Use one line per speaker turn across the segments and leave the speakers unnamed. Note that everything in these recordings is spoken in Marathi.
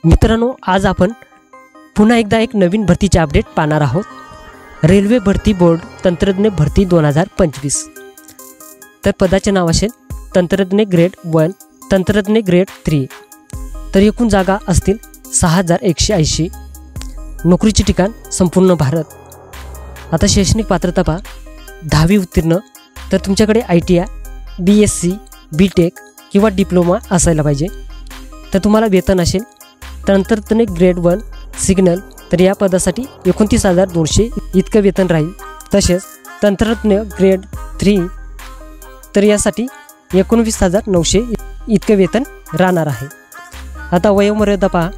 मित्रांनो, आज आपण पुन्हा एकदा एक नवीन भरतीचे अपडेट पाहणार आहोत। रेल्वे भरती बोर्ड तंत्रज्ञ भरती 2025। तर पदाचे नाव असेल तंत्रज्ञ ग्रेड 1, तंत्रज्ञ ग्रेड 3। तर एकूण जागा असतील 6180। नोकरीचे ठिकाण संपूर्ण भारत। आता शैक्षणिक पात्रता पहा, 10वी उत्तीर्ण, तर तुमच्याकडे ITI, BSc, BTech किंवा डिप्लोमा असायला पाहिजे। तर तुम्हाला वेतन असेल तंत्रज्ञ ग्रेड 1 सिग्नल, तर या पदासाठी 29,200 इतकं वेतन राहील। तसेच तंत्रज्ञ ग्रेड 3, तर यासाठी 19,900 इतकं वेतन राहणार आहे। आता वयोमर्यादा पहा,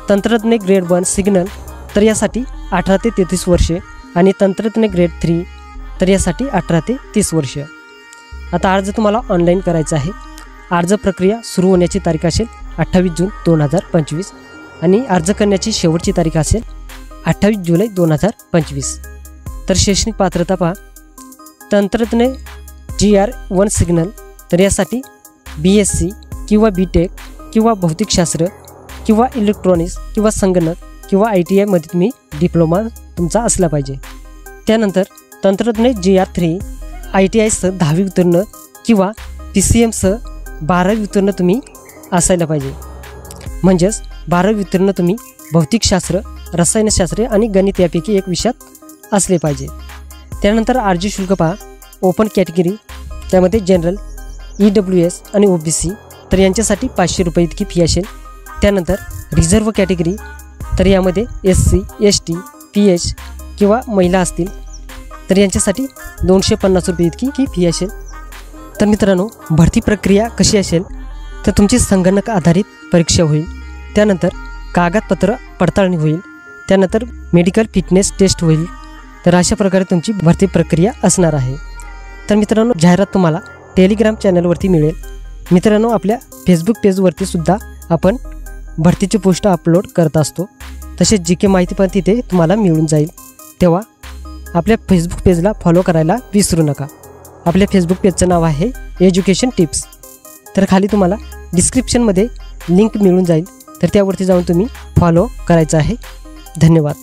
तंत्रज्ञ ग्रेड 1 सिग्नल, तर यासाठी 18 ते 33 वर्षे आणि तंत्रज्ञ ग्रेड 3, तर यासाठी 18 ते 30 वर्ष। आता अर्ज तुम्हाला ऑनलाईन करायचा आहे। अर्ज प्रक्रिया सुरू होण्याची तारीख असेल 28 जून 2025 आणि अर्ज करण्याची शेवटची तारीख असेल 28 जुलै 2025। तर शैक्षणिक पात्रता पहा, तंत्रज्ञ GR 1 सिग्नल, तर यासाठी BSc किंवा BTech किंवा भौतिकशास्त्र किंवा इलेक्ट्रॉनिक्स किंवा संगणक किंवा ITI मध्ये तुम्ही डिप्लोमा तुमचा असला पाहिजे। त्यानंतर तंत्रज्ञ GR 3 ITI सह 10वी उत्तीर्ण किंवा PCM सह 12वी उत्तीर्ण तुम्ही असायला पाहिजे। म्हणजेच 12वी उत्तीर्ण तुम्ही भौतिकशास्त्र, रसायनशास्त्र आणि गणित यापैकी एक विषयात असले पाहिजे। त्यानंतर अर्ज शुल्क पहा, ओपन कॅटेगरी, त्यामध्ये जनरल, EWS आणि OBC, तर यांच्यासाठी 500 रुपये इतकी फी असेल। त्यानंतर रिझर्व कॅटेगरी, तर यामध्ये SC, ST, PH किंवा महिला असतील, तर यांच्यासाठी 250 रुपये इतकी फी असेल। तर मित्रांनो, भरती प्रक्रिया कशी असेल, तर तुमची संगणक आधारित परीक्षा होईल, त्यानंतर कागदपत्र पडताळणी होईल, त्यानंतर मेडिकल फिटनेस टेस्ट होईल। तर अशा प्रकारे तुमची भरती प्रक्रिया असणार आहे। तर मित्रांनो, जाहिरात तुम्हाला टेलिग्राम चॅनलवरती मिळेल। मित्रांनो, आपल्या फेसबुक पेजवरती सुद्धा आपण भरतीची पोस्ट अपलोड करत असतो। तसेच GK माहिती पण तिथे तुम्हाला मिळून जाईल। तेव्हा आपल्या फेसबुक पेजला फॉलो करायला विसरू नका। आपल्या फेसबुक पेजचं नाव आहे एज्युकेशन टिप्स। तर खाली तुम्हाला डिस्क्रिप्शनमध्ये लिंक मिळून जाईल, तर त्यावरती जाऊन तुम्ही फॉलो करायचं आहे। धन्यवाद।